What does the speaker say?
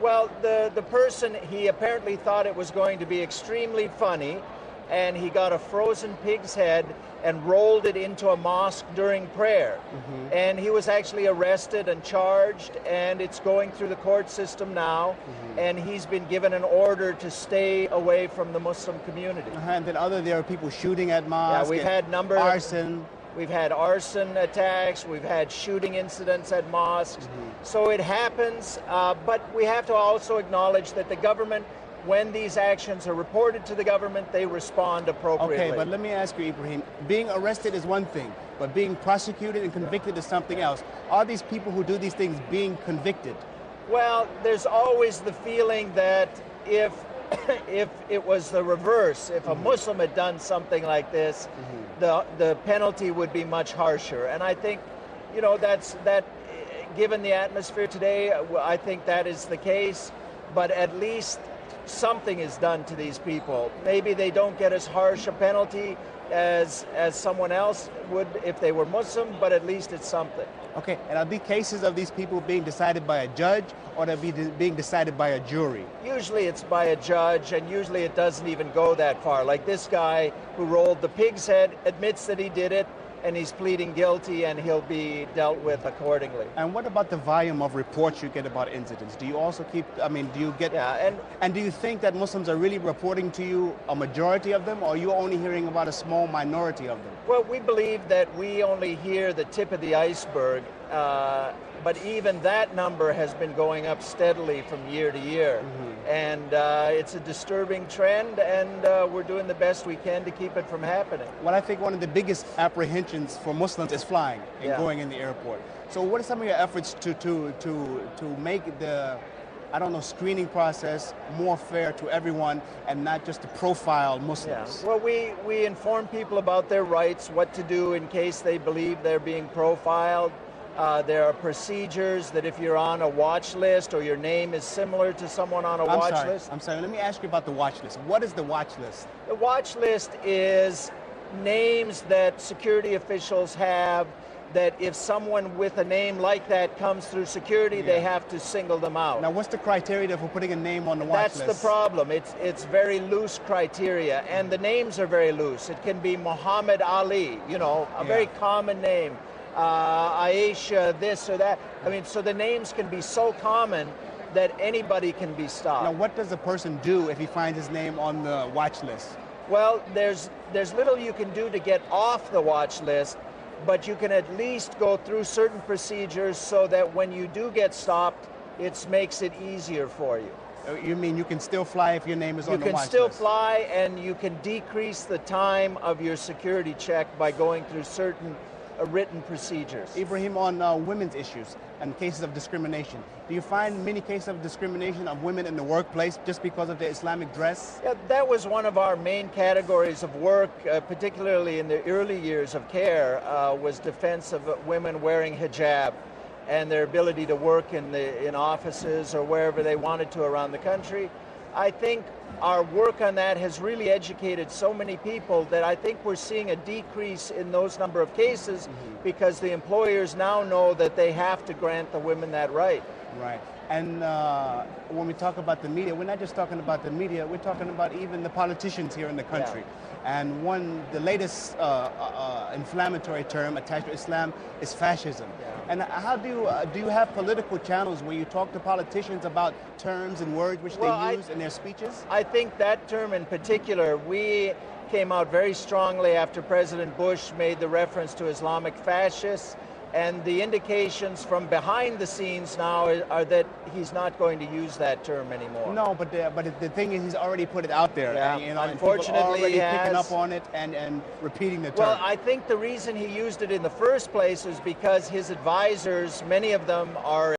Well, the person, he apparently thought it was going to be extremely funny, and he got a frozen pig's head and rolled it into a mosque during prayer. And he was actually arrested and charged, and it's going through the court system now, and he's been given an order to stay away from the Muslim community. And then there are people shooting at mosques. Yeah, we've had arson. We've had arson attacks, we've had shooting incidents at mosques. So it happens, but we have to also acknowledge that the government, when these actions are reported to the government, they respond appropriately. Okay, but let me ask you, Ibrahim, being arrested is one thing, but being prosecuted and convicted is something else. Are these people who do these things being convicted? Well, there's always the feeling that if it was the reverse, if a Muslim had done something like this, the penalty would be much harsher. And I think, you know, given the atmosphere today, I think that is the case. But at least something is done to these people. Maybe they don't get as harsh a penalty as someone else would if they were Muslim, but at least it's something. Okay, and are these cases of these people being decided by a judge, or they're being decided by a jury? Usually it's by a judge, and usually it doesn't even go that far. Like this guy who rolled the pig's head admits that he did it, and he's pleading guilty, and he'll be dealt with accordingly. And what about the volume of reports you get about incidents? Do you also keep, do you get... Yeah, and do you think that Muslims are really reporting to you a majority of them, or are you only hearing about a small minority of them? Well, we believe that we only hear the tip of the iceberg, but even that number has been going up steadily from year to year. And it's a disturbing trend, and we're doing the best we can to keep it from happening. Well, I think one of the biggest apprehensions for Muslims is flying and going in the airport. So what are some of your efforts to make the, screening process more fair to everyone and not just to profile Muslims? Yeah. Well, we inform people about their rights, what to do in case they believe they're being profiled. There are procedures that if you're on a watch list or your name is similar to someone on a watch list. I'm sorry, let me ask you about the watch list. What is the watch list? The watch list is names that security officials have, that if someone with a name like that comes through security, they have to single them out. Now, what's the criteria for putting a name on the watch list? That's the problem. It's very loose criteria, and the names are very loose. It can be Muhammad Ali, you know, a very common name. Aisha, this or that. I mean, so the names can be so common that anybody can be stopped. Now, what does a person do if he finds his name on the watch list? Well, there's little you can do to get off the watch list, but you can at least go through certain procedures so that when you do get stopped, it makes it easier for you. You mean you can still fly if your name is on the watch list? You can still fly, and you can decrease the time of your security check by going through certain written procedures. Ibrahim, on women's issues and cases of discrimination, do you find many cases of discrimination of women in the workplace just because of their Islamic dress? Yeah, that was one of our main categories of work, particularly in the early years of CARE, was defense of women wearing hijab and their ability to work in offices or wherever they wanted to around the country. I think our work on that has really educated so many people that I think we're seeing a decrease in those number of cases because the employers now know that they have to grant the women that right. Right. And when we talk about the media, we're not just talking about the media, we're talking about even the politicians here in the country. And the latest inflammatory term attached to Islam is fascism. And how do you have political channels where you talk to politicians about terms and words which they use in their speeches? I think that term in particular, we came out very strongly after President Bush made the reference to Islamic fascists. And the indications from behind the scenes now are that he's not going to use that term anymore. No, but the thing is, he's already put it out there. Yeah, and, unfortunately, and people are already he has. picking up on it and repeating the term. Well, I think the reason he used it in the first place is because his advisors, many of them are